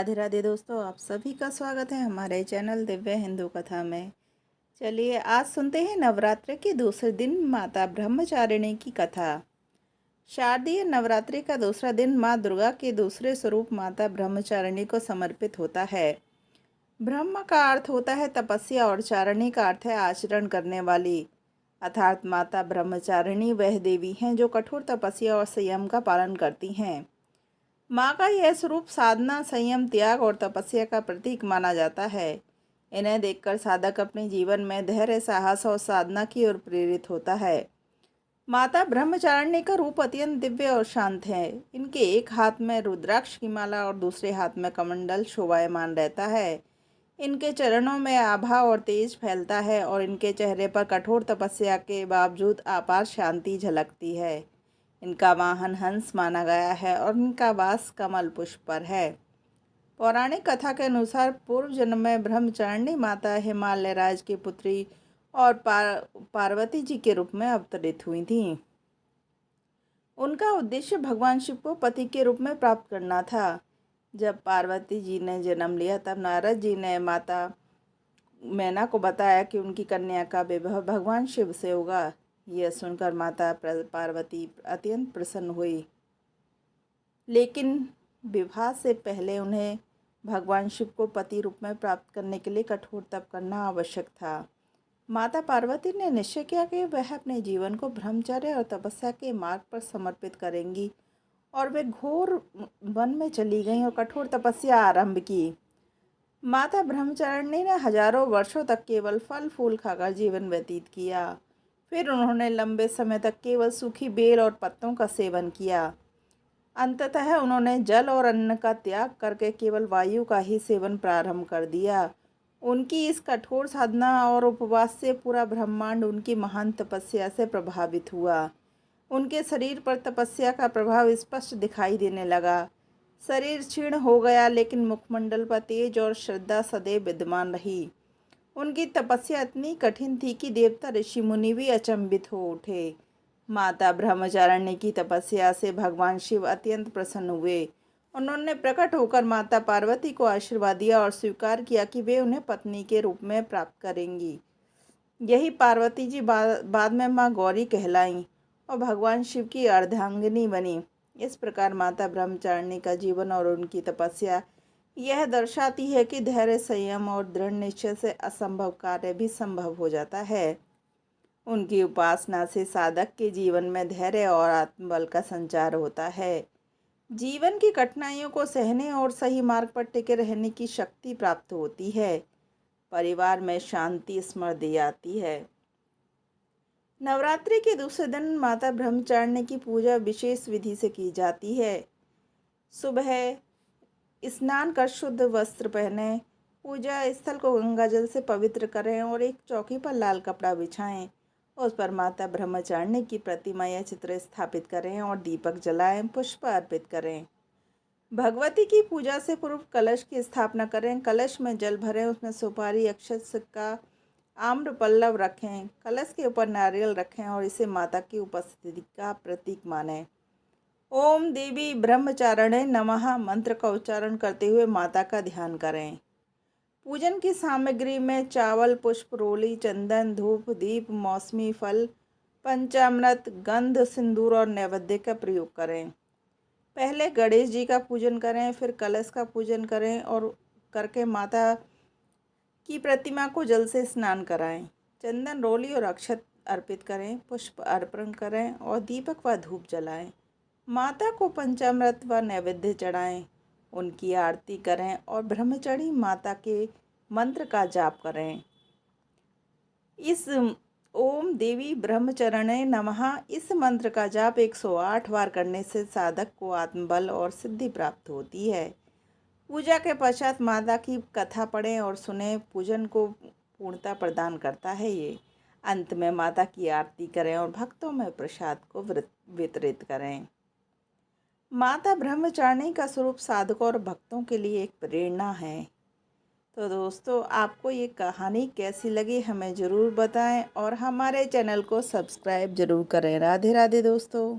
राधे राधे दोस्तों, आप सभी का स्वागत है हमारे चैनल दिव्य हिंदू कथा में। चलिए आज सुनते हैं नवरात्रि के दूसरे दिन माता ब्रह्मचारिणी की कथा। शारदीय नवरात्रि का दूसरा दिन माँ दुर्गा के दूसरे स्वरूप माता ब्रह्मचारिणी को समर्पित होता है। ब्रह्म का अर्थ होता है तपस्या और चारिणी का अर्थ है आचरण करने वाली, अर्थात माता ब्रह्मचारिणी वह देवी हैं जो कठोर तपस्या और संयम का पालन करती हैं। माँ का यह स्वरूप साधना, संयम, त्याग और तपस्या का प्रतीक माना जाता है। इन्हें देखकर साधक अपने जीवन में धैर्य, साहस और साधना की ओर प्रेरित होता है। माता ब्रह्मचारिणी का रूप अत्यंत दिव्य और शांत है। इनके एक हाथ में रुद्राक्ष की माला और दूसरे हाथ में कमंडल शोभायमान रहता है। इनके चरणों में आभा और तेज फैलता है और इनके चेहरे पर कठोर तपस्या के बावजूद अपार शांति झलकती है। इनका वाहन हंस माना गया है और इनका वास कमल पुष्प पर है। पौराणिक कथा के अनुसार पूर्व जन्म में ब्रह्मचारिणी माता हिमालय राज की पुत्री और पार्वती जी के रूप में अवतरित हुई थीं। उनका उद्देश्य भगवान शिव को पति के रूप में प्राप्त करना था। जब पार्वती जी ने जन्म लिया तब नारद जी ने माता मैना को बताया कि उनकी कन्या का विवाह भगवान शिव से होगा। यह सुनकर माता पार्वती अत्यंत प्रसन्न हुई, लेकिन विवाह से पहले उन्हें भगवान शिव को पति रूप में प्राप्त करने के लिए कठोर तप करना आवश्यक था। माता पार्वती ने निश्चय किया कि वह अपने जीवन को ब्रह्मचर्य और तपस्या के मार्ग पर समर्पित करेंगी और वे घोर वन में चली गईं और कठोर तपस्या आरंभ की। माता ब्रह्मचारिणी ने हजारों वर्षों तक केवल फल फूल खाकर जीवन व्यतीत किया। फिर उन्होंने लंबे समय तक केवल सूखी बेल और पत्तों का सेवन किया। अंततः उन्होंने जल और अन्न का त्याग करके केवल वायु का ही सेवन प्रारंभ कर दिया। उनकी इस कठोर साधना और उपवास से पूरा ब्रह्मांड उनकी महान तपस्या से प्रभावित हुआ। उनके शरीर पर तपस्या का प्रभाव स्पष्ट दिखाई देने लगा। शरीर क्षीण हो गया, लेकिन मुखमंडल पर तेज और श्रद्धा सदैव विद्यमान रही। उनकी तपस्या इतनी कठिन थी कि देवता, ऋषि मुनि भी अचंभित हो उठे। माता ब्रह्मचारिणी की तपस्या से भगवान शिव अत्यंत प्रसन्न हुए। उन्होंने प्रकट होकर माता पार्वती को आशीर्वाद दिया और स्वीकार किया कि वे उन्हें पत्नी के रूप में प्राप्त करेंगी। यही पार्वती जी बाद में माँ गौरी कहलाईं और भगवान शिव की अर्धांगिनी बनी। इस प्रकार माता ब्रह्मचारिणी का जीवन और उनकी तपस्या यह दर्शाती है कि धैर्य, संयम और दृढ़ निश्चय से असंभव कार्य भी संभव हो जाता है। उनकी उपासना से साधक के जीवन में धैर्य और आत्मबल का संचार होता है। जीवन की कठिनाइयों को सहने और सही मार्ग पर टिके रहने की शक्ति प्राप्त होती है। परिवार में शांति समृद्धि आती है। नवरात्रि के दूसरे दिन माता ब्रह्मचारिणी की पूजा विशेष विधि से की जाती है। सुबह स्नान कर शुद्ध वस्त्र पहने, पूजा स्थल को गंगा जल से पवित्र करें और एक चौकी पर लाल कपड़ा बिछाएं। उस पर माता ब्रह्मचारिणी की प्रतिमा या चित्र स्थापित करें और दीपक जलाएं, पुष्प अर्पित करें। भगवती की पूजा से पूर्व कलश की स्थापना करें। कलश में जल भरें, उसमें सुपारी, अक्षत, सिक्का, आम्र पल्लव रखें। कलश के ऊपर नारियल रखें और इसे माता की उपस्थिति का प्रतीक मानें। ओम देवी ब्रह्मचारिणे नमः मंत्र का उच्चारण करते हुए माता का ध्यान करें। पूजन की सामग्री में चावल, पुष्प, रोली, चंदन, धूप, दीप, मौसमी फल, पंचामृत, गंध, सिंदूर और नैवेद्य का प्रयोग करें। पहले गणेश जी का पूजन करें, फिर कलश का पूजन करें और करके माता की प्रतिमा को जल से स्नान कराएं। चंदन, रोली और अक्षत अर्पित करें, पुष्प अर्पण करें और दीपक व धूप जलाएं। माता को पंचामृत व नैवेद्य चढ़ाएं, उनकी आरती करें और ब्रह्मचारिणी माता के मंत्र का जाप करें। इस ओम देवी ब्रह्मचारिणे नमः इस मंत्र का जाप 108 बार करने से साधक को आत्मबल और सिद्धि प्राप्त होती है। पूजा के पश्चात माता की कथा पढ़ें और सुने। पूजन को पूर्णता प्रदान करता है ये। अंत में माता की आरती करें और भक्तों में प्रसाद को वितरित करें। माता ब्रह्मचारिणी का स्वरूप साधकों और भक्तों के लिए एक प्रेरणा है। तो दोस्तों, आपको ये कहानी कैसी लगी हमें ज़रूर बताएं और हमारे चैनल को सब्सक्राइब ज़रूर करें। राधे राधे दोस्तों।